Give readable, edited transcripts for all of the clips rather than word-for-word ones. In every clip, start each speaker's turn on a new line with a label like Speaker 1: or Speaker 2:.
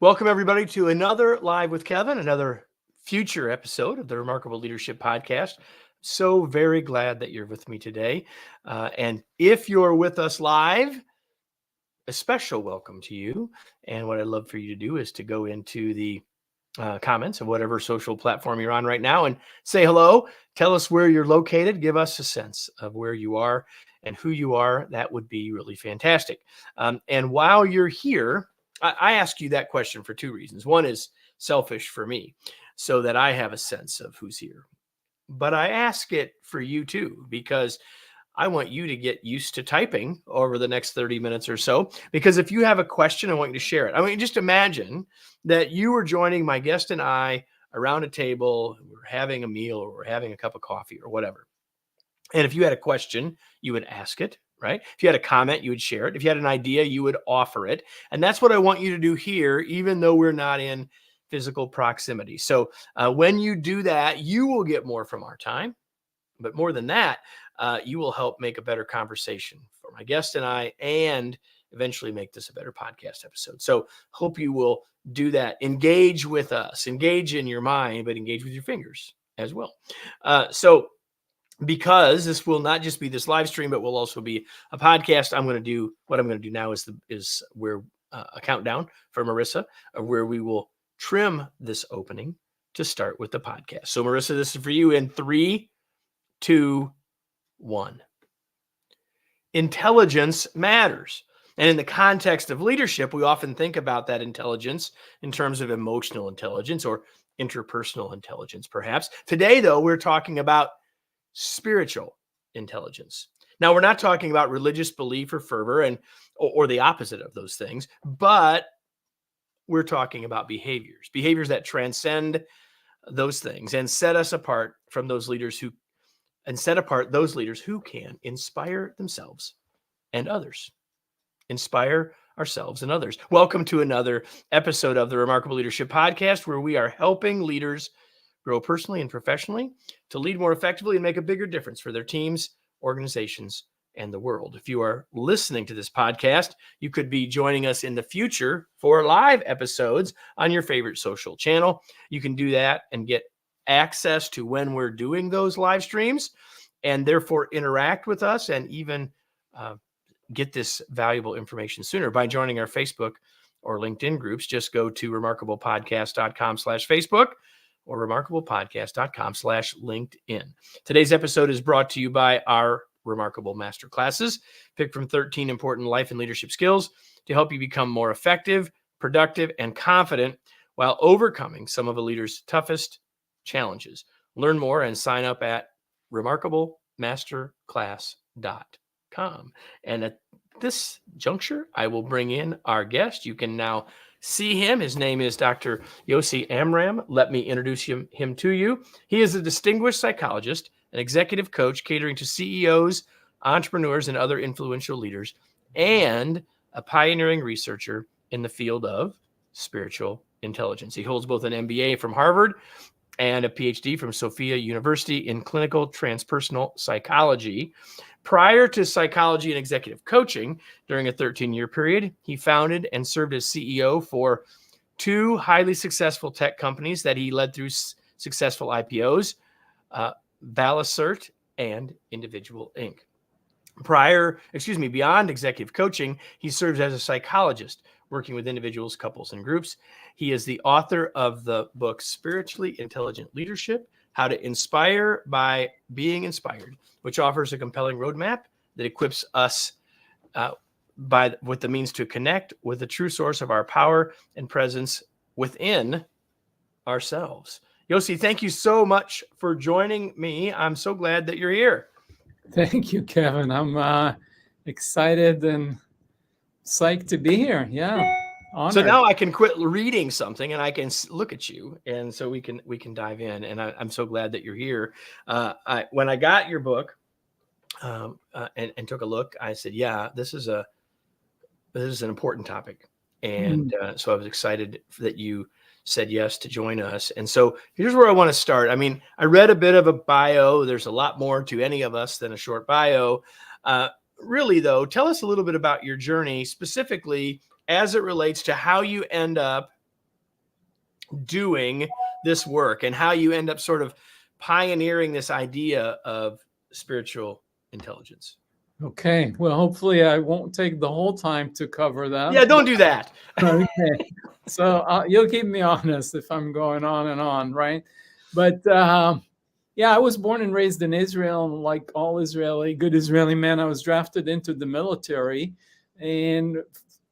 Speaker 1: Welcome, everybody, to another Live with Kevin, another future episode of the Remarkable Leadership Podcast. So very glad that you're with me today. And if you're with us live, a special welcome to you. And what I'd love for you to do is to go into the comments of whatever social platform you're on right now and say hello. Tell us where you're located. Give us a sense of where you are and who you are. That would be really fantastic. And while you're here, I ask you that question for two reasons. One is selfish for me, so that I have a sense of who's here. But I ask it for you too, because I want you to get used to typing over the next 30 minutes or so. Because if you have a question, I want you to share it. I mean, just imagine that you were joining my guest and I around a table, we're having a meal or we're having a cup of coffee or whatever. And if you had a question, you would ask it, right? If you had a comment, you would share it. If you had an idea, you would offer it. And that's what I want you to do here, even though we're not in physical proximity. So when you do that, you will get more from our time. But more than that, you will help make a better conversation for my guest and I, and eventually make this a better podcast episode. So hope you will do that. Engage with us, engage in your mind, but engage with your fingers as well. So because this will not just be this live stream, but will also be a podcast, what I'm going to do now is where a countdown for Marissa, where we will trim this opening to start with the podcast. So Marissa, this is for you in 3, 2, 1. Intelligence matters. And in the context of leadership, we often think about that intelligence in terms of emotional intelligence or interpersonal intelligence, perhaps. Today, though, we're talking about spiritual intelligence. Now, we're not talking about religious belief or fervor or the opposite of those things, but we're talking about behaviors that transcend those things and set us apart from those leaders who can inspire themselves and others. Inspire ourselves and others. Welcome to another episode of the Remarkable Leadership Podcast, where we are helping leaders grow personally and professionally to lead more effectively and make a bigger difference for their teams, organizations, and the world. If you are listening to this podcast, you could be joining us in the future for live episodes on your favorite social channel. You can do that and get access to when we're doing those live streams, and therefore interact with us and even get this valuable information sooner by joining our Facebook or LinkedIn groups. Just go to remarkablepodcast.com/Facebook or remarkablepodcast.com/LinkedIn. Today's episode is brought to you by our Remarkable Masterclasses, picked from 13 important life and leadership skills to help you become more effective, productive, and confident while overcoming some of a leader's toughest challenges. Learn more and sign up at remarkablemasterclass.com. And at this juncture, I will bring in our guest. You can now see him. His name is Dr. Yossi Amram. Let me introduce him to you. He is a distinguished psychologist, an executive coach catering to CEOs, entrepreneurs, and other influential leaders, and a pioneering researcher in the field of spiritual intelligence. He holds both an MBA from Harvard and a PhD from Sophia University in clinical transpersonal psychology. Prior to psychology and executive coaching, during a 13-year period, he founded and served as CEO for 2 highly successful tech companies that he led through successful IPOs, Balasert and Individual Inc. Beyond executive coaching, he serves as a psychologist, working with individuals, couples, and groups. He is the author of the book Spiritually Intelligent Leadership: How to Inspire by Being Inspired, which offers a compelling roadmap that equips us with the means to connect with the true source of our power and presence within ourselves. Yossi, thank you so much for joining me. I'm so glad that you're here.
Speaker 2: Thank you, Kevin. I'm excited and psyched to be here. Yeah. Honored.
Speaker 1: So now I can quit reading something and I can look at you, and so we can dive in. And I'm so glad that you're here. When I got your book and took a look, I said, "Yeah, this is an important topic," and so I was excited that you said yes to join us. And so here's where I want to start. I mean, I read a bit of a bio. There's a lot more to any of us than a short bio. Really, though, tell us a little bit about your journey, specifically as it relates to how you end up doing this work and how you end up sort of pioneering this idea of spiritual intelligence.
Speaker 2: Okay. Well, hopefully I won't take the whole time to cover that.
Speaker 1: Yeah, don't do that.
Speaker 2: Okay. So you'll keep me honest if I'm going on and on, right? But yeah, I was born and raised in Israel, and like all good Israeli men, I was drafted into the military. And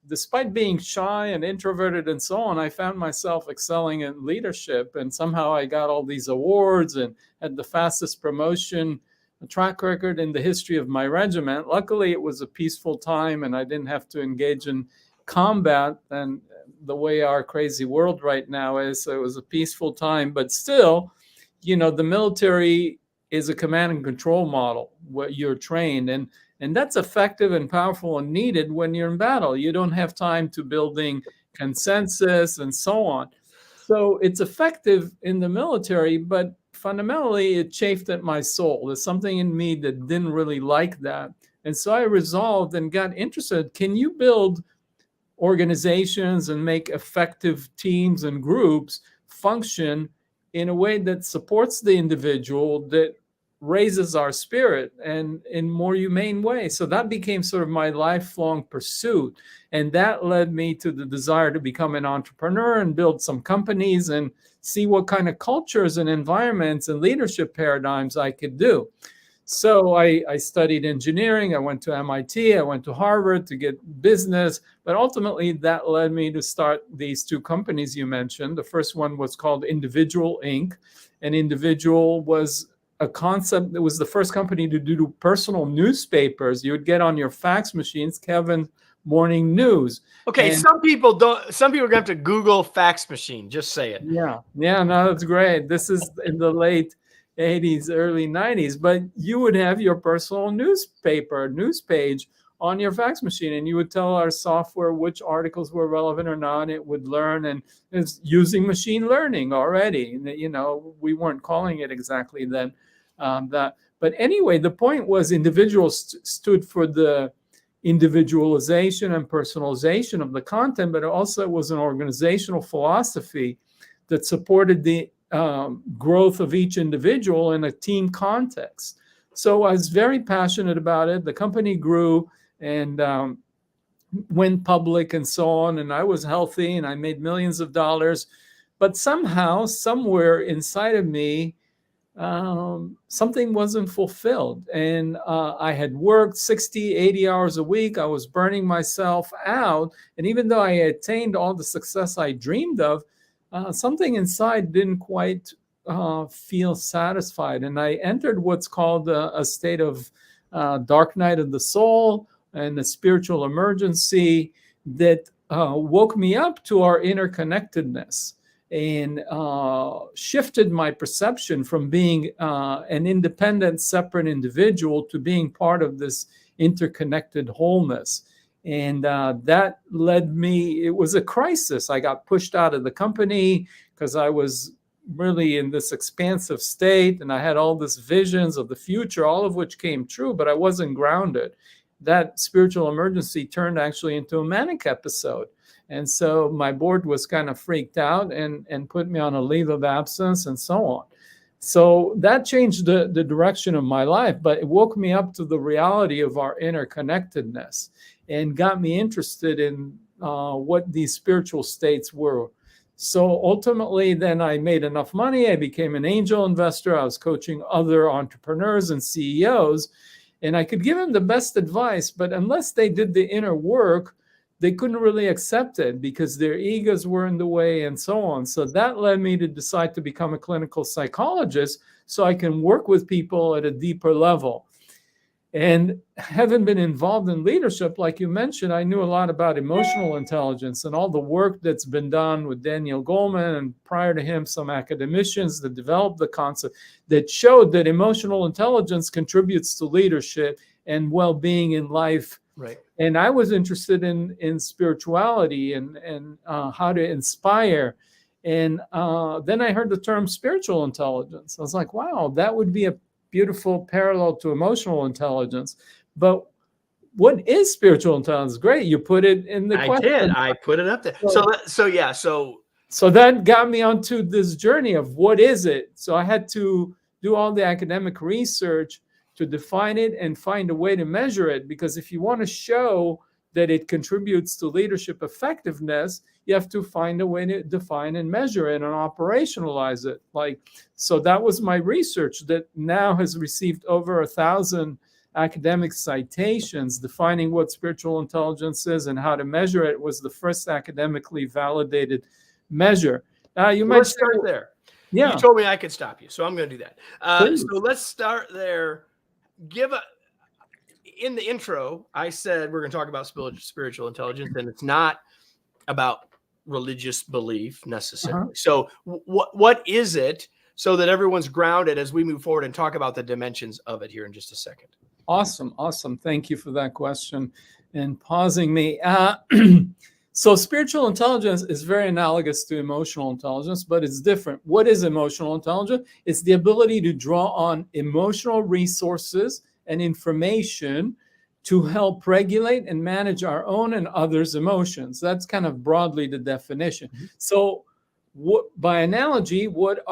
Speaker 2: despite being shy and introverted and so on, I found myself excelling in leadership. And somehow I got all these awards and had the fastest promotion track record in the history of my regiment. Luckily, it was a peaceful time and I didn't have to engage in combat and the way our crazy world right now is. So it was a peaceful time, but still, the military is a command and control model where you're trained, and that's effective and powerful and needed when you're in battle. You don't have time to building consensus and so on. So it's effective in the military, but fundamentally it chafed at my soul. There's something in me that didn't really like that. And so I resolved and got interested. Can you build organizations and make effective teams and groups function in a way that supports the individual, that raises our spirit and in more humane way? So that became sort of my lifelong pursuit. And that led me to the desire to become an entrepreneur and build some companies and see what kind of cultures and environments and leadership paradigms I could do. So I studied engineering. I went to MIT. I went to Harvard to get business. But ultimately, that led me to start these two companies you mentioned. The first one was called Individual Inc. And Individual was a concept that was the first company to do personal newspapers. You would get on your fax machines, Kevin, morning news.
Speaker 1: Okay,
Speaker 2: And
Speaker 1: some people are going to have to Google fax machine. Just say it.
Speaker 2: Yeah, no, that's great. This is in the late 80s, early 90s, but you would have your personal news page on your fax machine, and you would tell our software which articles were relevant or not. It would learn, and it's using machine learning already. We weren't calling it exactly then that. But anyway, the point was individuals stood for the individualization and personalization of the content, but it also was an organizational philosophy that supported the growth of each individual in a team context. So I was very passionate about it. The company grew and went public and so on, and I was healthy and I made millions of dollars. But somehow, somewhere inside of me, something wasn't fulfilled. And I had worked 60, 80 hours a week. I was burning myself out. And even though I attained all the success I dreamed of, something inside didn't quite feel satisfied. And I entered what's called a state of dark night of the soul and a spiritual emergency that woke me up to our interconnectedness and shifted my perception from being an independent, separate individual to being part of this interconnected wholeness. And that led me, it was a crisis. I got pushed out of the company because I was really in this expansive state and I had all these visions of the future, all of which came true, but I wasn't grounded. That spiritual emergency turned actually into a manic episode. And so my board was kind of freaked out and put me on a leave of absence and so on. So that changed the direction of my life, but it woke me up to the reality of our interconnectedness and got me interested in what these spiritual states were. So ultimately, then I made enough money. I became an angel investor. I was coaching other entrepreneurs and CEOs, and I could give them the best advice, but unless they did the inner work, they couldn't really accept it because their egos were in the way and so on. So that led me to decide to become a clinical psychologist so I can work with people at a deeper level. And having been involved in leadership, like you mentioned, I knew a lot about emotional intelligence and all the work that's been done with Daniel Goleman and prior to him, some academicians that developed the concept that showed that emotional intelligence contributes to leadership and well-being in life.
Speaker 1: Right.
Speaker 2: And I was interested in spirituality and how to inspire. And then I heard the term spiritual intelligence. I was like, wow, that would be a beautiful parallel to emotional intelligence. But what is spiritual intelligence? Great. You put it in the question.
Speaker 1: I put it up there. So
Speaker 2: So that got me onto this journey of what is it. So I had to do all the academic research to define it and find a way to measure it. Because if you want to show that it contributes to leadership effectiveness, you have to find a way to define and measure it and operationalize it. So that was my research that now has received over 1,000 academic citations defining what spiritual intelligence is and how to measure it. Was the first academically validated measure. You
Speaker 1: Let's
Speaker 2: mentioned
Speaker 1: start there.
Speaker 2: Yeah.
Speaker 1: You told me I could stop you, so I'm going to do that.
Speaker 2: Please.
Speaker 1: So let's start there. In the intro, I said we're going to talk about spiritual intelligence, and it's not about religious belief necessarily. So what is it, so that everyone's grounded as we move forward and talk about the dimensions of it here in just a second?
Speaker 2: Awesome. Thank you for that question and pausing me. So spiritual intelligence is very analogous to emotional intelligence, but it's different. What is emotional intelligence? It's the ability to draw on emotional resources and information to help regulate and manage our own and others' emotions. That's kind of broadly the definition. So by analogy, what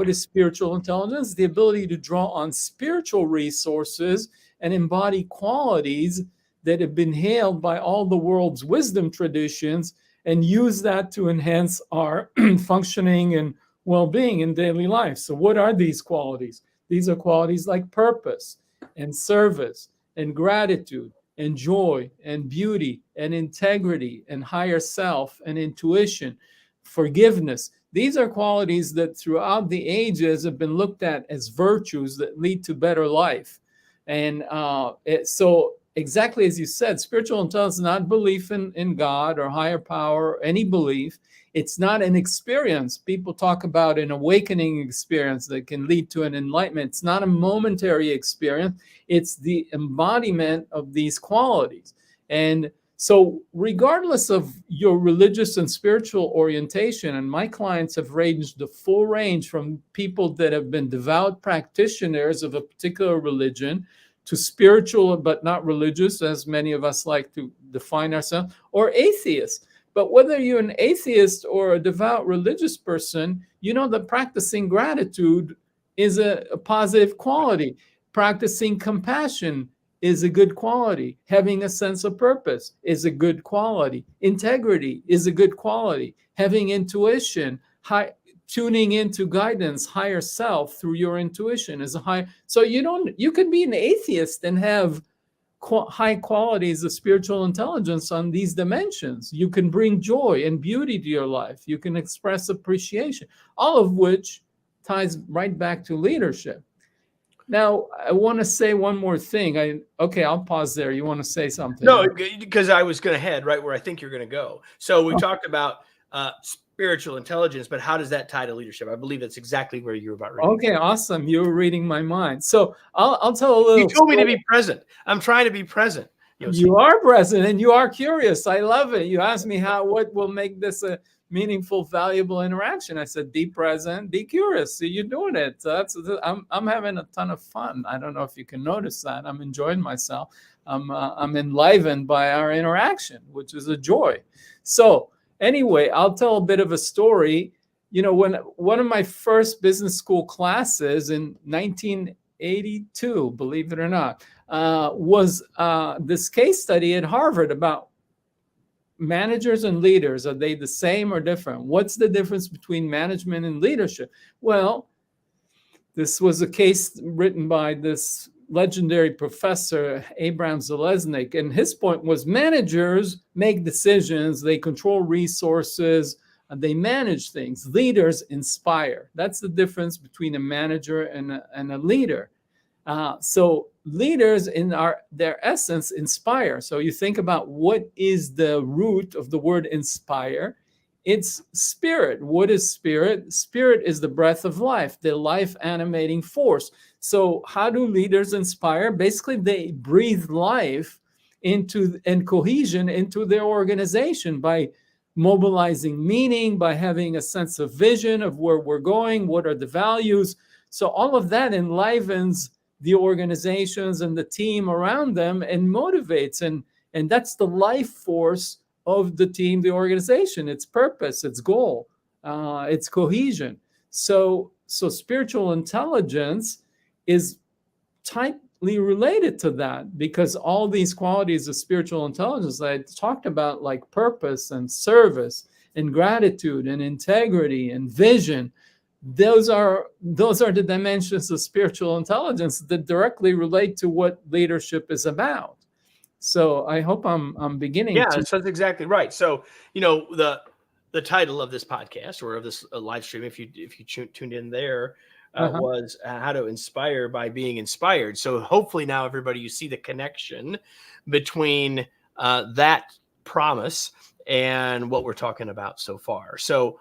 Speaker 2: is spiritual intelligence? The ability to draw on spiritual resources and embody qualities that have been hailed by all the world's wisdom traditions and use that to enhance our functioning and well-being in daily life. So what are these qualities? These are qualities like purpose and service and gratitude and joy and beauty and integrity and higher self and intuition, forgiveness. These are qualities that throughout the ages have been looked at as virtues that lead to better life. And so exactly as you said, spiritual intelligence is not belief in God or higher power or any belief. It's not an experience. People talk about an awakening experience that can lead to an enlightenment. It's not a momentary experience. It's the embodiment of these qualities. And so regardless of your religious and spiritual orientation, and my clients have ranged the full range from people that have been devout practitioners of a particular religion to spiritual but not religious, as many of us like to define ourselves, or atheists. But whether you're an atheist or a devout religious person, you know that practicing gratitude is a positive quality. Practicing compassion is a good quality. Having a sense of purpose is a good quality. Integrity is a good quality. Having intuition, tuning into guidance, higher self through your intuition is a high. So you can be an atheist and have high qualities of spiritual intelligence on these dimensions. You can bring joy and beauty to your life. You can express appreciation, all of which ties right back to leadership. Now, I want to say one more thing. I'll pause there. You want to say something?
Speaker 1: No, because I was going to head right where I think you're going to go. So we talked about spiritual intelligence, but how does that tie to leadership? I believe that's exactly where you're about reading.
Speaker 2: Okay, awesome. You were reading my mind. So I'll tell a little.
Speaker 1: You told me to be present. I'm trying to be present.
Speaker 2: You are present and you are curious. I love it. You asked me what will make this a meaningful, valuable interaction. I said, be present, be curious. So you're doing it. I'm having a ton of fun. I don't know if you can notice that. I'm enjoying myself. I'm enlivened by our interaction, which is a joy. So anyway, I'll tell a bit of a story. When one of my first business school classes in 1982, believe it or not, was this case study at Harvard about managers and leaders. Are they the same or different? What's the difference between management and leadership? Well, this was a case written by this legendary professor, Abraham Zalesnik, and his point was managers make decisions, they control resources, and they manage things. Leaders inspire. That's the difference between a manager and a leader. So leaders in their essence inspire. So you think about what is the root of the word inspire. It's spirit. What is spirit? Spirit is the breath of life, the life animating force. So how do leaders inspire? Basically, they breathe life and cohesion into their organization by mobilizing meaning, by having a sense of vision of where we're going, what are the values. So all of that enlivens the organizations and the team around them and motivates. And that's the life force of the team, the organization, its purpose, its goal. it's cohesion. So spiritual intelligence is tightly related to that, because all these qualities of spiritual intelligence that I talked about, like purpose and service and gratitude and integrity and vision, those are the dimensions of spiritual intelligence that directly relate to what leadership is about. So I hope I'm beginning
Speaker 1: Yeah,
Speaker 2: to.
Speaker 1: so that's exactly right. So, the title of this podcast, or of this live stream, if you tuned in there, was how to inspire by being inspired. So hopefully now, everybody, you see the connection between that promise and what we're talking about so far. So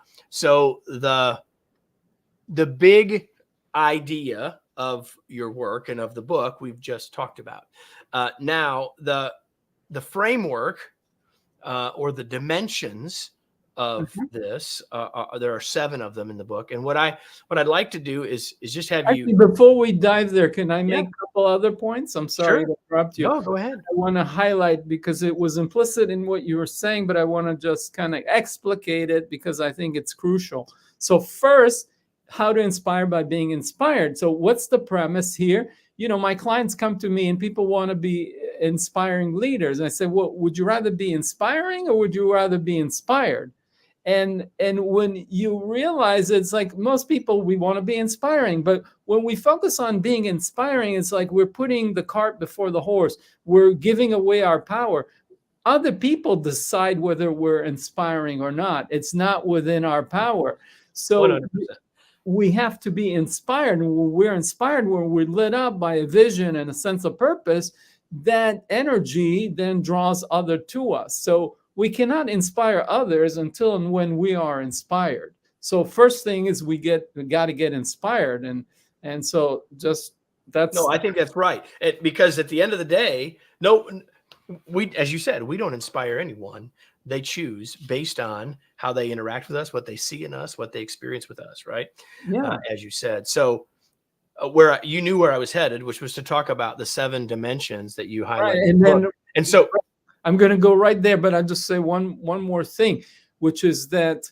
Speaker 1: the big idea of your work and of the book we've just talked about. Now the framework, or the dimensions of this, there are 7 of them in the book. And what I'd like to do is just have
Speaker 2: Actually,
Speaker 1: you.
Speaker 2: before we dive there, can I make a couple other points? I'm sorry to interrupt you.
Speaker 1: No, go ahead.
Speaker 2: I want to highlight, because it was implicit in what you were saying, but I want to just kind of explicate it because I think it's crucial. So first, how to inspire by being inspired. So what's the premise here? My clients come to me and people want to be inspiring leaders. And I say, well, would you rather be inspiring or would you rather be inspired? And when you realize, it's like most people, we want to be inspiring, but when we focus on being inspiring, it's like we're putting the cart before the horse. We're giving away our power. Other people decide whether we're inspiring or not. It's not within our power. So
Speaker 1: 100%.
Speaker 2: we have to be inspired. And when we're inspired, when we're lit up by a vision and a sense of purpose, that energy then draws other to us. So we cannot inspire others until and when we are inspired. So first thing is we got to get inspired. And so just that's.
Speaker 1: No, I think that's right. Because at the end of the day, as you said, we don't inspire anyone. They choose based on how they interact with us, what they see in us, what they experience with us, right?
Speaker 2: Yeah.
Speaker 1: As you said. So where you knew where I was headed, which was to talk about the 7 dimensions that you highlighted.
Speaker 2: Right.
Speaker 1: And so
Speaker 2: I'm going to go right there, but I'll just say one more thing, which is that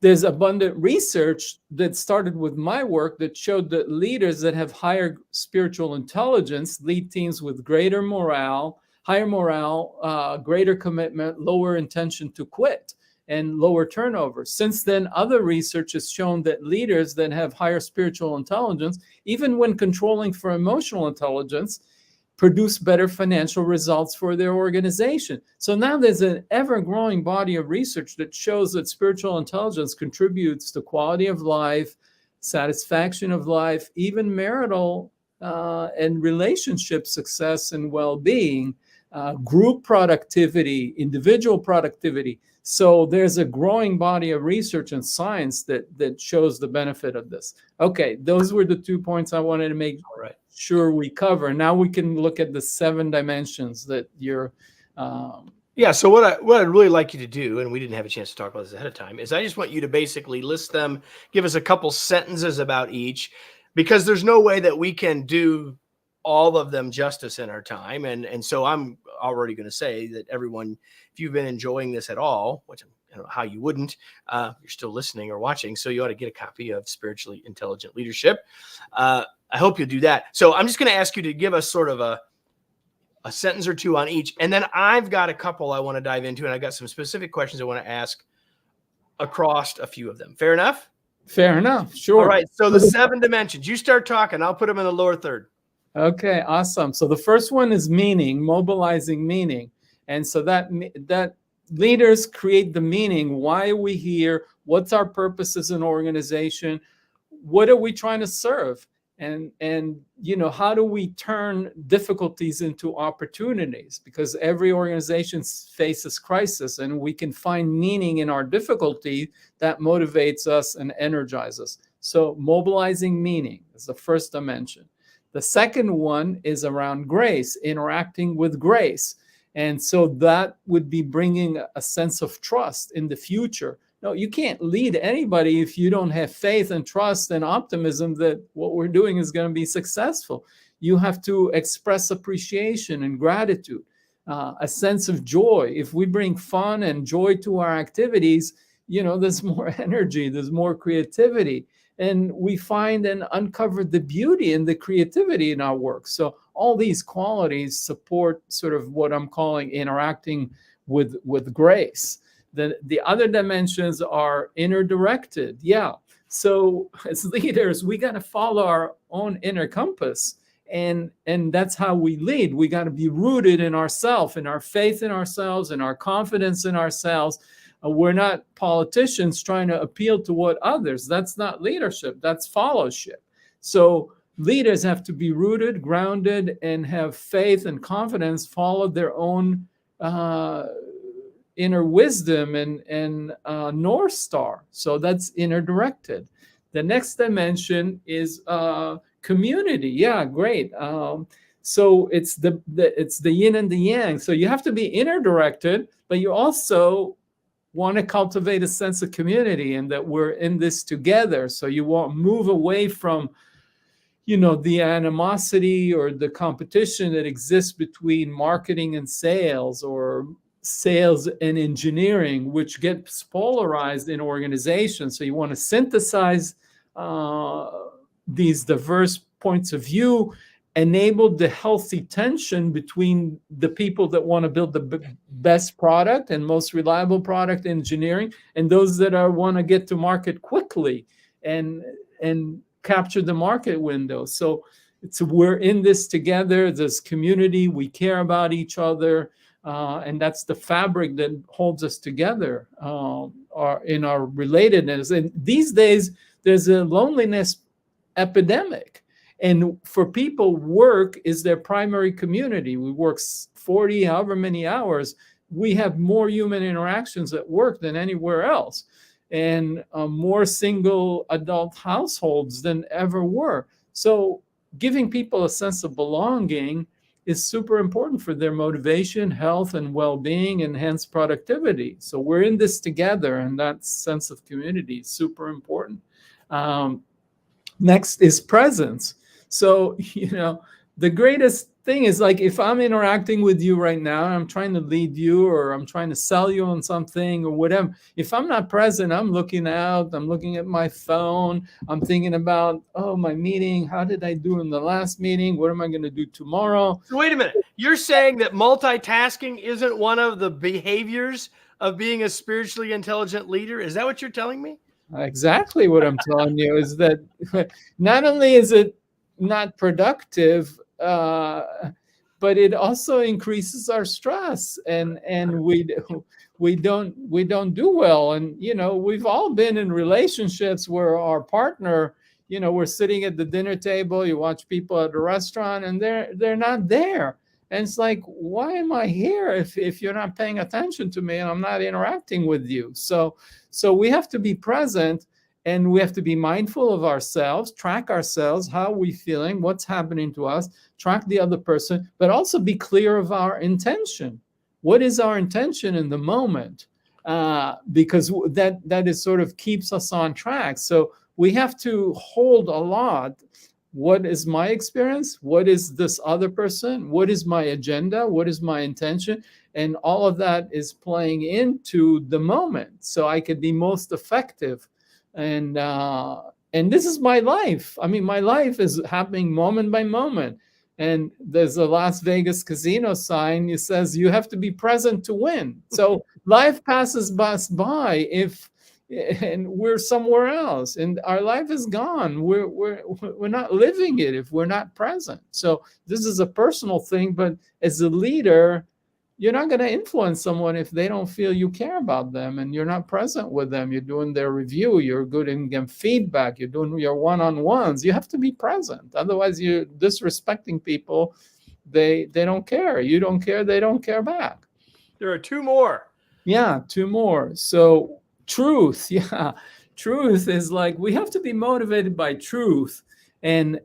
Speaker 2: there's abundant research that started with my work that showed that leaders that have higher spiritual intelligence lead teams with greater morale, higher morale, greater commitment, lower intention to quit, and lower turnover. Since then, other research has shown that leaders that have higher spiritual intelligence, even when controlling for emotional intelligence, produce better financial results for their organization. So now there's an ever-growing body of research that shows that spiritual intelligence contributes to quality of life, satisfaction of life, even marital and relationship success and well-being, group productivity, individual productivity. So there's a growing body of research and science that shows the benefit of this. Okay, those were the 2 points I wanted to make sure we cover. Now we can look at the 7 dimensions that you're.
Speaker 1: Yeah. So what I'd really like you to do, and we didn't have a chance to talk about this ahead of time, is I just want you to basically list them, give us a couple sentences about each, because there's no way that we can do all of them justice in our time. And so I'm already going to say that everyone, if you've been enjoying this at all, which I don't know how you wouldn't, you're still listening or watching, so you ought to get a copy of Spiritually Intelligent Leadership. I hope you'll do that. So I'm just going to ask you to give us sort of a sentence or 2 on each. And then I've got a couple I want to dive into, and I've got some specific questions I want to ask across a few of them. Fair enough?
Speaker 2: Fair enough. Sure.
Speaker 1: All right. So the 7 dimensions, you start talking. I'll put them in the lower third.
Speaker 2: Okay, awesome. So the first one is meaning, mobilizing meaning. And so that leaders create the meaning. Why are we here? What's our purpose as an organization? What are we trying to serve? And how do we turn difficulties into opportunities? Because every organization faces crisis, and we can find meaning in our difficulty that motivates us and energizes us. So mobilizing meaning is the first dimension. The second one is around grace, interacting with grace. And so that would be bringing a sense of trust in the future. No, you can't lead anybody if you don't have faith and trust and optimism that what we're doing is going to be successful. You have to express appreciation and gratitude, a sense of joy. If we bring fun and joy to our activities, there's more energy, there's more creativity, and we find and uncover the beauty and the creativity in our work. So all these qualities support sort of what I'm calling interacting with grace. The other dimensions are inner directed. Yeah. So as leaders, we got to follow our own inner compass. And that's how we lead. We got to be rooted in ourselves, in our faith in ourselves, in our confidence in ourselves. We're not politicians trying to appeal to what others. That's not leadership. That's followship. So leaders have to be rooted, grounded, and have faith and confidence, follow their own inner wisdom and North Star. So that's inner directed. The next dimension is community. Yeah, great. So it's the yin and the yang. So you have to be inner directed, but you also want to cultivate a sense of community and that we're in this together. So you won't move away from, the animosity or the competition that exists between marketing and sales, or sales and engineering, which gets polarized in organizations. So you want to synthesize these diverse points of view, enable the healthy tension between the people that want to build the best product and most reliable product engineering, and those that want to get to market quickly and capture the market window. So we're in this together. There's community. We care about each other. And that's the fabric that holds us together in our relatedness. And these days, there's a loneliness epidemic. And for people, work is their primary community. We work 40, however many hours. We have more human interactions at work than anywhere else, and more single adult households than ever were. So giving people a sense of belonging is super important for their motivation, health, and well-being, and hence productivity. So we're in this together, and that sense of community is super important. Next is presence. So, the greatest thing is, like, if I'm interacting with you right now, I'm trying to lead you, or I'm trying to sell you on something or whatever. If I'm not present, I'm looking out, I'm looking at my phone, I'm thinking about, my meeting, how did I do in the last meeting? What am I going to do tomorrow?
Speaker 1: So wait a minute. You're saying that multitasking isn't one of the behaviors of being a spiritually intelligent leader? Is that what you're telling me?
Speaker 2: Exactly what I'm telling you is that not only is it not productive, but it also increases our stress, and we don't do well. And we've all been in relationships where our partner, we're sitting at the dinner table, you watch people at a restaurant, and they're not there. And it's like, why am I here if you're not paying attention to me and I'm not interacting with you? So we have to be present, and we have to be mindful of ourselves, track ourselves, how are we feeling, what's happening to us, track the other person, but also be clear of our intention. What is our intention in the moment? Because that is sort of keeps us on track. So we have to hold a lot. What is my experience? What is this other person? What is my agenda? What is my intention? And all of that is playing into the moment, so I could be most effective. And this is my life. I mean, my life is happening moment by moment. And there's a Las Vegas casino sign. It says you have to be present to win. So life passes us by and we're somewhere else, and our life is gone. We're not living it if we're not present. So this is a personal thing, but as a leader, you're not going to influence someone if they don't feel you care about them and you're not present with them. You're doing their review, you're giving them feedback, you're doing your one-on-ones. You have to be present. Otherwise, you're disrespecting people. They don't care. You don't care, they don't care back.
Speaker 1: There are two more.
Speaker 2: Yeah, two more. So truth. Yeah. Truth is like, we have to be motivated by truth and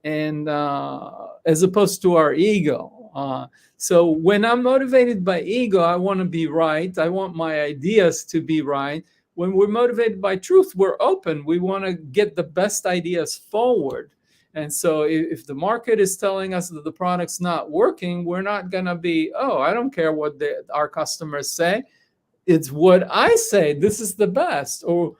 Speaker 2: as opposed to our ego. So when I'm motivated by ego, I want to be right. I want my ideas to be right. When we're motivated by truth, we're open. We want to get the best ideas forward. And so if the market is telling us that the product's not working, we're not going to be, I don't care what our customers say. it's what I say. This is the best, or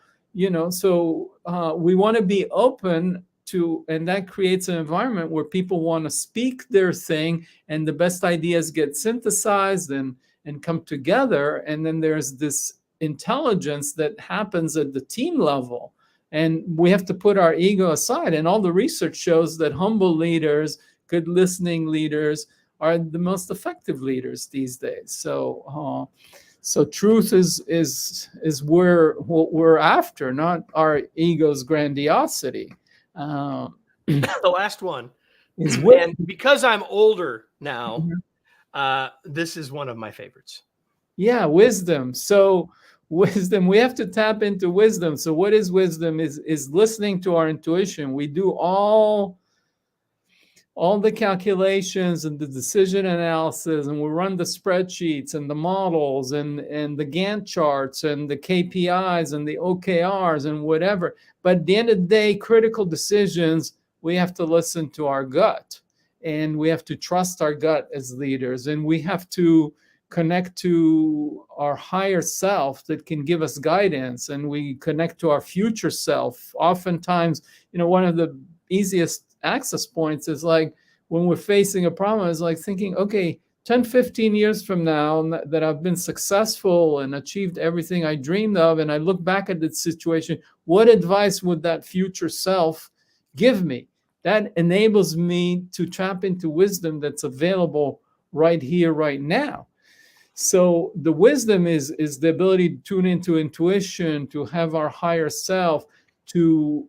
Speaker 2: so we want to be open to, and that creates an environment where people want to speak their thing, and the best ideas get synthesized and come together, and then there's this intelligence that happens at the team level. And we have to put our ego aside. And all the research shows that humble leaders, good listening leaders, are the most effective leaders these days. So truth is what we're after, not our ego's grandiosity.
Speaker 1: The last one
Speaker 2: Is
Speaker 1: and because I'm older now,
Speaker 2: Mhm.
Speaker 1: this is one of my favorites.
Speaker 2: Yeah, wisdom. So wisdom, we have to tap into wisdom. So what is wisdom? Is listening to our intuition. We do all the calculations and the decision analysis, and we run the spreadsheets and the models and the Gantt charts and the KPIs and the OKRs and whatever. But at the end of the day, critical decisions, we have to listen to our gut, and we have to trust our gut as leaders, and we have to connect to our higher self that can give us guidance, and we connect to our future self. Oftentimes, one of the easiest access points is like when we're facing a problem, is like thinking, okay, 10, 15 years from now that I've been successful and achieved everything I dreamed of, and I look back at the situation, what advice would that future self give me? That enables me to tap into wisdom that's available right here, right now. So the wisdom is the ability to tune into intuition, to have our higher self, to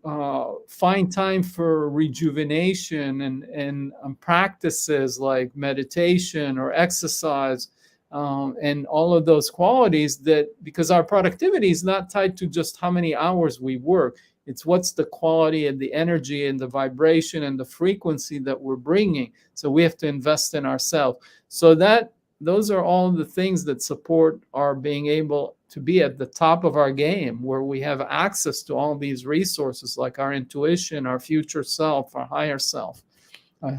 Speaker 2: find time for rejuvenation and practices like meditation or exercise, and all of those qualities, that because our productivity is not tied to just how many hours we work. It's what's the quality and the energy and the vibration and the frequency that we're bringing. So we have to invest in ourselves. So those are all the things that support our being able to be at the top of our game, where we have access to all these resources like our intuition, our future self, our higher self. I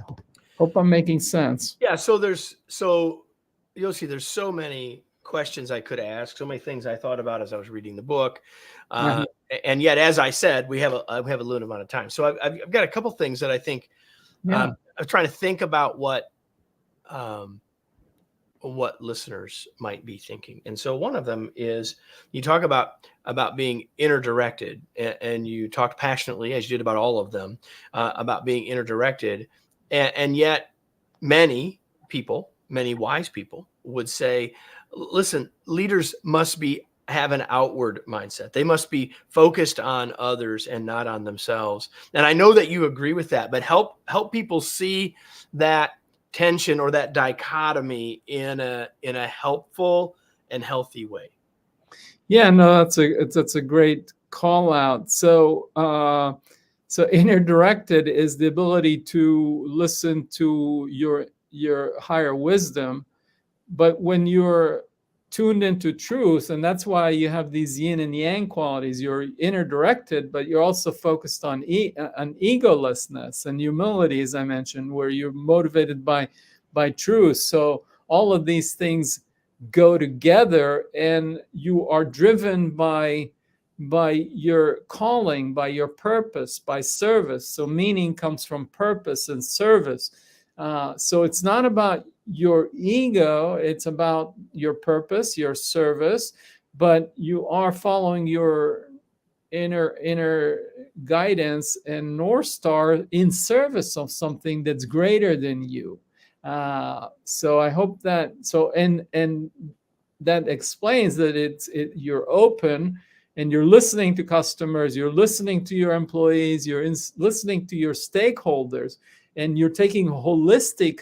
Speaker 2: hope I'm making sense.
Speaker 1: Yeah. So you'll see there's so many questions I could ask, so many things I thought about as I was reading the book. And yet, as I said, we have a limited amount of time. So I've got a couple things that I think, I'm trying to think about what listeners might be thinking. And so one of them is, you talk about being inner-directed, and you talked passionately, as you did about all of them, about being inner-directed. And yet many wise people would say, listen, leaders must have an outward mindset. They must be focused on others and not on themselves. And I know that you agree with that, but help people see that tension or that dichotomy in a helpful and healthy way.
Speaker 2: Yeah, no, that's a great call out. So inner directed is the ability to listen to your higher wisdom, but when you're tuned into truth, and that's why you have these yin and yang qualities. You're inner directed, but you're also focused on egolessness and humility, as I mentioned, where you're motivated by truth. So all of these things go together, and you are driven by your calling, by your purpose, by service. So meaning comes from purpose and service. So it's not about your ego, it's about your purpose, your service, but you are following your inner guidance and North Star in service of something that's greater than you. So I hope that and that explains that you're open, and you're listening to customers, you're listening to your employees, you're listening to your stakeholders, and you're taking a holistic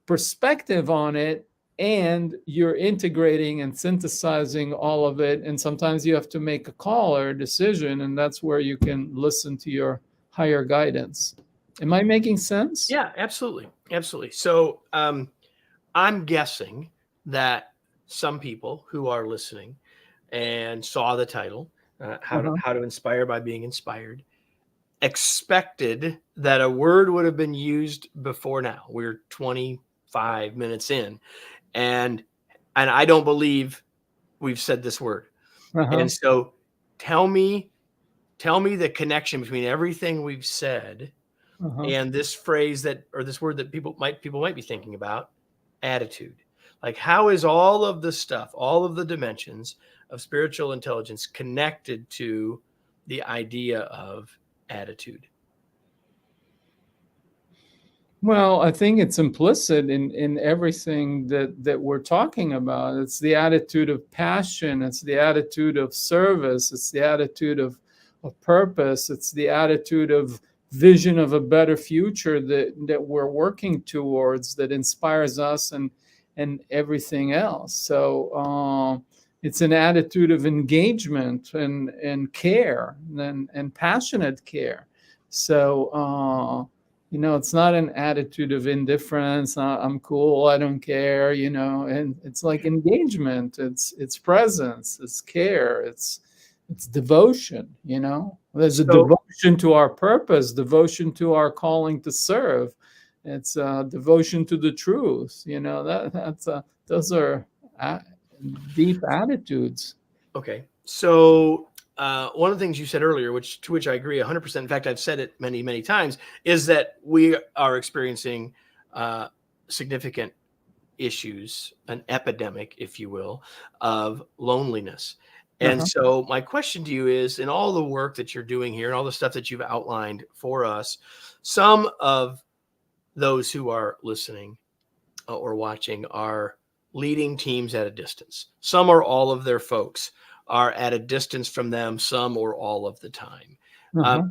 Speaker 2: perspective on it, and you're integrating and synthesizing all of it. And sometimes you have to make a call or a decision, and that's where you can listen to your higher guidance. Am I making sense?
Speaker 1: Yeah, absolutely. So I'm guessing that some people who are listening and saw the title, how to inspire by being inspired, expected that a word would have been used before now. We're 25 minutes in, and I don't believe we've said this word.
Speaker 2: Uh-huh.
Speaker 1: And so tell me the connection between everything we've said
Speaker 2: Uh-huh.
Speaker 1: and this phrase or this word that people might be thinking about, attitude. Like, how is all of the stuff, all of the dimensions of spiritual intelligence connected to the idea of attitude?
Speaker 2: Well, I think it's implicit in everything that we're talking about. It's the attitude of passion. It's the attitude of service. It's the attitude of purpose. It's the attitude of vision of a better future that we're working towards, that inspires us and everything else. So it's an attitude of engagement and care and passionate care. So it's not an attitude of indifference. I'm cool. I don't care. And it's like engagement. It's presence. It's care. It's devotion. There's a
Speaker 1: So,
Speaker 2: devotion to our purpose, devotion to our calling to serve. It's devotion to the truth. Those are deep attitudes.
Speaker 1: okay. So one of the things you said earlier, to which I agree 100%. In fact, I've said it many, many times, is that we are experiencing significant issues, an epidemic, if you will, of loneliness. And
Speaker 2: Uh-huh.
Speaker 1: so my question to you is, in all the work that you're doing here and all the stuff that you've outlined for us, some of those who are listening or watching are leading teams at a distance. Some or all of their folks are at a distance from them, some or all of the time.
Speaker 2: Uh-huh.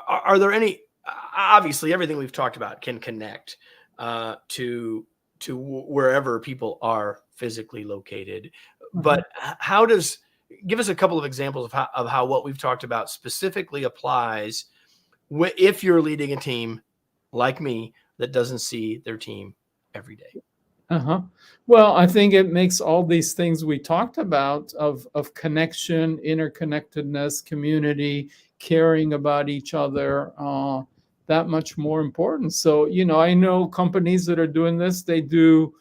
Speaker 1: Are there any? Obviously, everything we've talked about can connect to wherever people are physically located. But give us a couple of examples of how what we've talked about specifically applies if you're leading a team like me that doesn't see their team every day.
Speaker 2: Uh-huh. Well, I think it makes all these things we talked about of connection, interconnectedness, community, caring about each other, that much more important. So, I know companies that are doing this, they do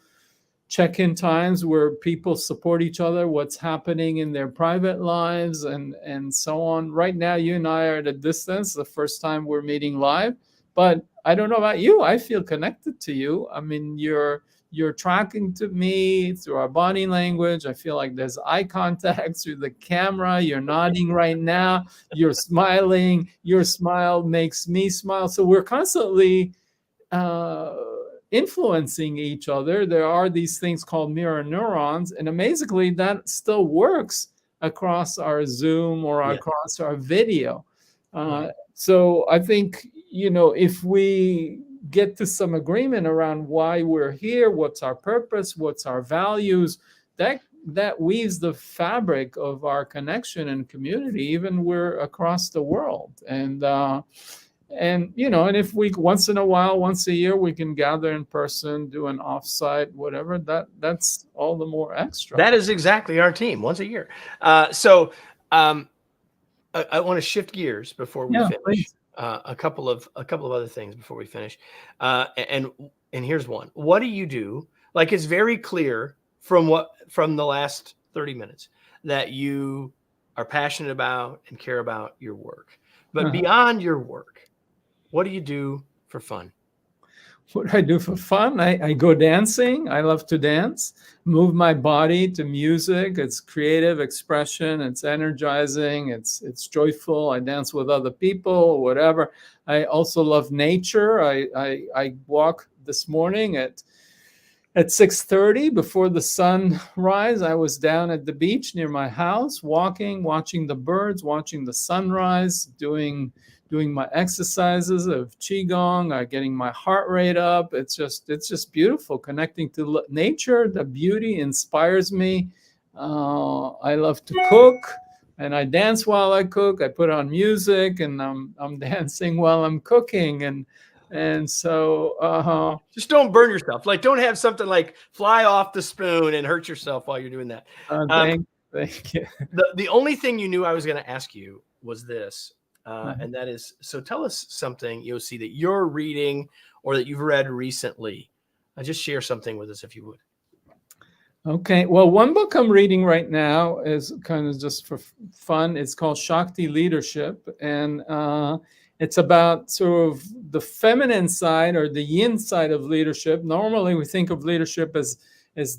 Speaker 2: check-in times where people support each other, what's happening in their private lives and so on. Right now, you and I are at a distance, the first time we're meeting live, but I don't know about you. I feel connected to you. I mean, you're tracking to me through our body language. I feel like there's eye contact through the camera. You're nodding right now. You're smiling. Your smile makes me smile. So we're constantly influencing each other. There are these things called mirror neurons, and amazingly, that still works across our Zoom or across our video.
Speaker 1: Right.
Speaker 2: So I think, if we get to some agreement around why we're here, what's our purpose, what's our values, that weaves the fabric of our connection and community, even we're across the world. And if we once in a while, once a year, we can gather in person, do an offsite, whatever, that's all the more extra.
Speaker 1: That is exactly our team, once a year. So I want to shift gears before we finish.
Speaker 2: Please.
Speaker 1: A couple of other things before we finish. And here's one. What do you do? Like, it's very clear from the last 30 minutes that you are passionate about and care about your work. But beyond your work, what do you do for fun?
Speaker 2: What do I do for fun? I go dancing. I love to dance, move my body to music. It's creative expression. It's energizing. It's joyful. I dance with other people, whatever. I also love nature. I walk this morning at 6:30 before the sunrise. I was down at the beach near my house, walking, watching the birds, watching the sunrise, doing my exercises of qigong, getting my heart rate up. It's just beautiful. Connecting to nature, the beauty inspires me. I love to cook, and I dance while I cook. I put on music, and I'm dancing while I'm cooking, and so
Speaker 1: just don't burn yourself. Like, don't have something like fly off the spoon and hurt yourself while you're doing that.
Speaker 2: Thank you.
Speaker 1: The only thing you knew I was going to ask you was this. And that is, so tell us something, Yossi, that you're reading or that you've read recently. Just share something with us if you would.
Speaker 2: Okay. Well, one book I'm reading right now is kind of just for fun. It's called Shakti Leadership. And it's about sort of the feminine side or the yin side of leadership. Normally, we think of leadership as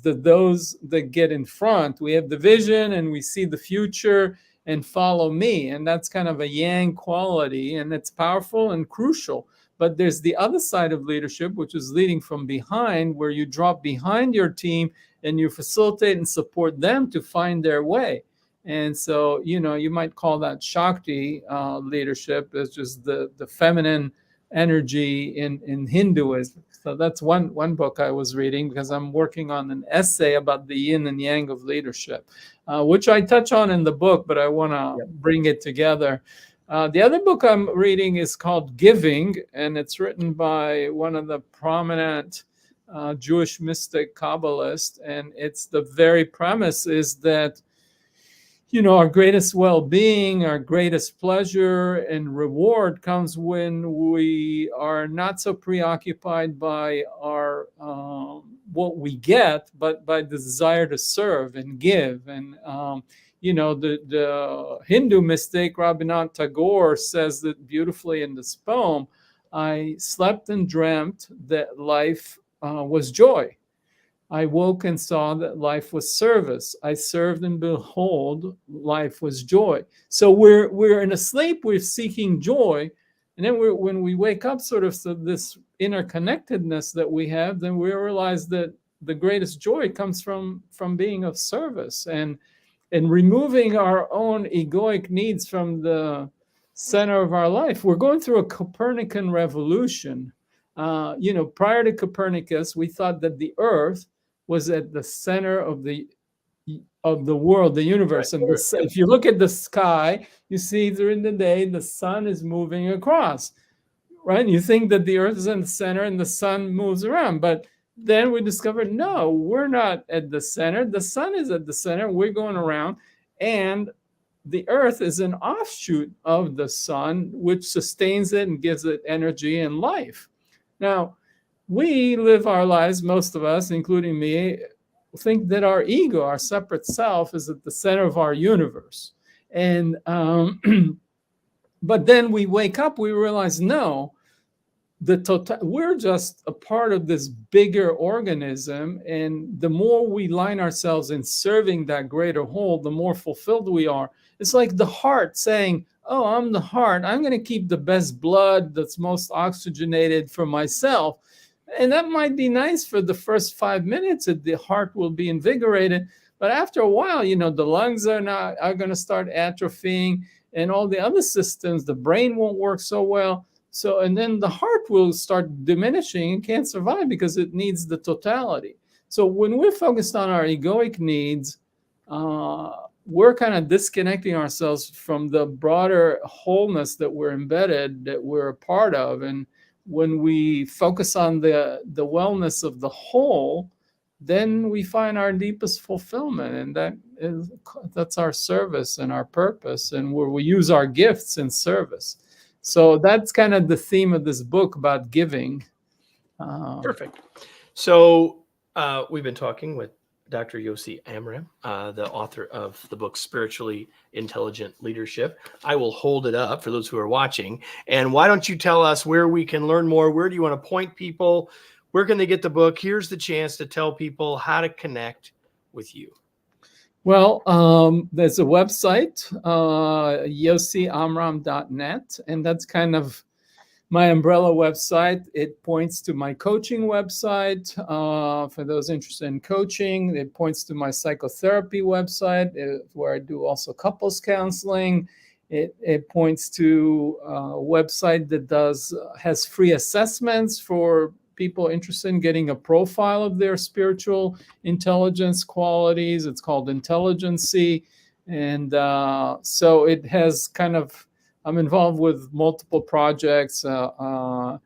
Speaker 2: those that get in front. We have the vision and we see the future and follow me. And that's kind of a yang quality. And it's powerful and crucial. But there's the other side of leadership, which is leading from behind, where you drop behind your team and you facilitate and support them to find their way. And so, you might call that Shakti leadership, as just the feminine energy in Hinduism. So that's one book I was reading, because I'm working on an essay about the yin and yang of leadership, which I touch on in the book, but I want to bring it together. The other book I'm reading is called Giving, and it's written by one of the prominent Jewish mystic Kabbalist, and it's the very premise is that our greatest well-being, our greatest pleasure and reward comes when we are not so preoccupied by our what we get, but by the desire to serve and give. And the Hindu mystic Rabindranath Tagore says that beautifully in this poem. I slept and dreamt that life was joy. I woke and saw that life was service. I served and behold, life was joy. So we're in a sleep, we're seeking joy. And then when we wake up, sort of this interconnectedness that we have, then we realize that the greatest joy comes from being of service and removing our own egoic needs from the center of our life. We're going through a Copernican revolution. Prior to Copernicus, we thought that the Earth was at the center of the world, the universe. Right. And if you look at the sky, you see during the day the sun is moving across, right? And you think that the Earth is in the center and the sun moves around, but then we discovered, no, we're not at the center. The sun is at the center. We're going around, and the Earth is an offshoot of the sun, which sustains it and gives it energy and life. Now, we live our lives, most of us, including me, think that our ego, our separate self, is at the center of our universe. And but then we wake up, we realize, no, we're just a part of this bigger organism. And the more we line ourselves in serving that greater whole, the more fulfilled we are. It's like the heart saying, oh, I'm the heart. I'm going to keep the best blood that's most oxygenated for myself. And that might be nice for the first 5 minutes. The heart will be invigorated. But after a while, the lungs are going to start atrophying, and all the other systems, the brain won't work so well. So, and then the heart will start diminishing and can't survive because it needs the totality. So when we're focused on our egoic needs, we're kind of disconnecting ourselves from the broader wholeness that we're embedded, that we're a part of. And when we focus on the wellness of the whole, then we find our deepest fulfillment. And that's our service and our purpose, and where we use our gifts in service. So that's kind of the theme of this book about giving.
Speaker 1: Perfect. So we've been talking with Dr. Yossi Amram, the author of the book Spiritually Intelligent Leadership. I will hold it up for those who are watching. And why don't you tell us where we can learn more? Where do you want to point people? Where can they get the book? Here's the chance to tell people how to connect with you.
Speaker 2: Well, there's a website, yossiamram.net, and that's kind of my umbrella website. It points to my coaching website for those interested in coaching. It points to my psychotherapy website where I do also couples counseling. It points to a website that has free assessments for people interested in getting a profile of their spiritual intelligence qualities. It's called Intelligency. And so it has I'm involved with multiple projects, and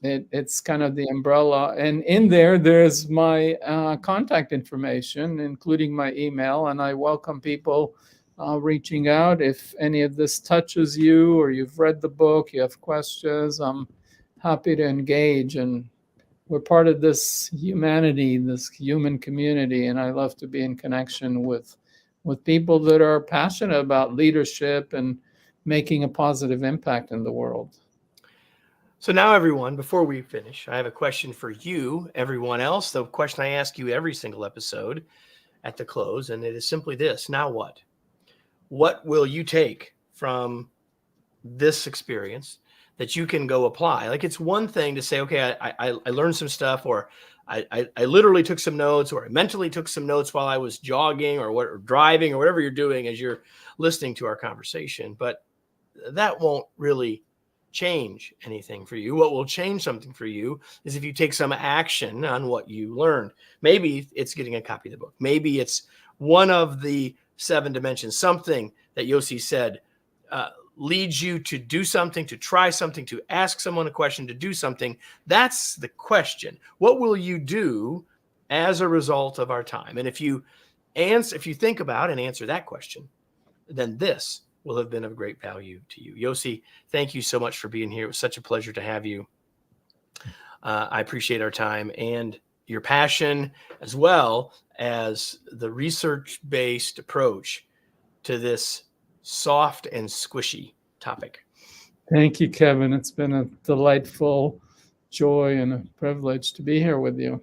Speaker 2: it's kind of the umbrella. And in there's my contact information, including my email. And I welcome people reaching out. If any of this touches you, or you've read the book, you have questions, I'm happy to engage and we're part of this humanity, this human community, and I love to be in connection with people that are passionate about leadership and making a positive impact in the world.
Speaker 1: So now, everyone, before we finish, I have a question for you, everyone else. The question I ask you every single episode at the close, and it is simply this: now what? What will you take from this experience that you can go apply? Like, it's one thing to say, okay, I learned some stuff, or I literally took some notes, or I mentally took some notes while I was jogging or driving or whatever you're doing as you're listening to our conversation. But that won't really change anything for you. What will change something for you is if you take some action on what you learned. Maybe it's getting a copy of the book. Maybe it's one of the 7 dimensions, something that Yossi said leads you to do something, to try something, to ask someone a question, to do something. That's the question. What will you do as a result of our time? And if you think about and answer that question, then this will have been of great value to you. Yossi, thank you so much for being here. It was such a pleasure to have you. I appreciate our time and your passion, as well as the research-based approach to this soft and squishy topic.
Speaker 2: Thank you, Kevin. It's been a delightful joy and a privilege to be here with you.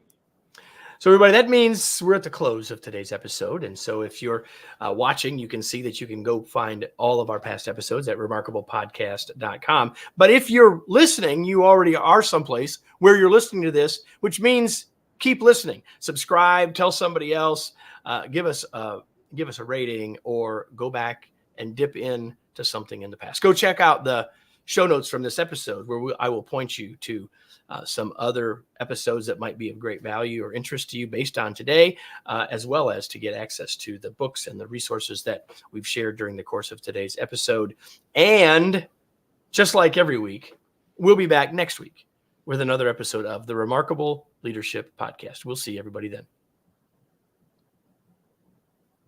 Speaker 1: So, everybody, that means we're at the close of today's episode. And so if you're watching, you can see that you can go find all of our past episodes at remarkablepodcast.com. But if you're listening, you already are someplace where you're listening to this, which means keep listening. Subscribe, tell somebody else, give us a rating, or go back and dip in to something in the past. Go check out the show notes from this episode, where I will point you to some other episodes that might be of great value or interest to you based on today, as well as to get access to the books and the resources that we've shared during the course of today's episode. And just like every week, we'll be back next week with another episode of the Remarkable Leadership Podcast. We'll see everybody then.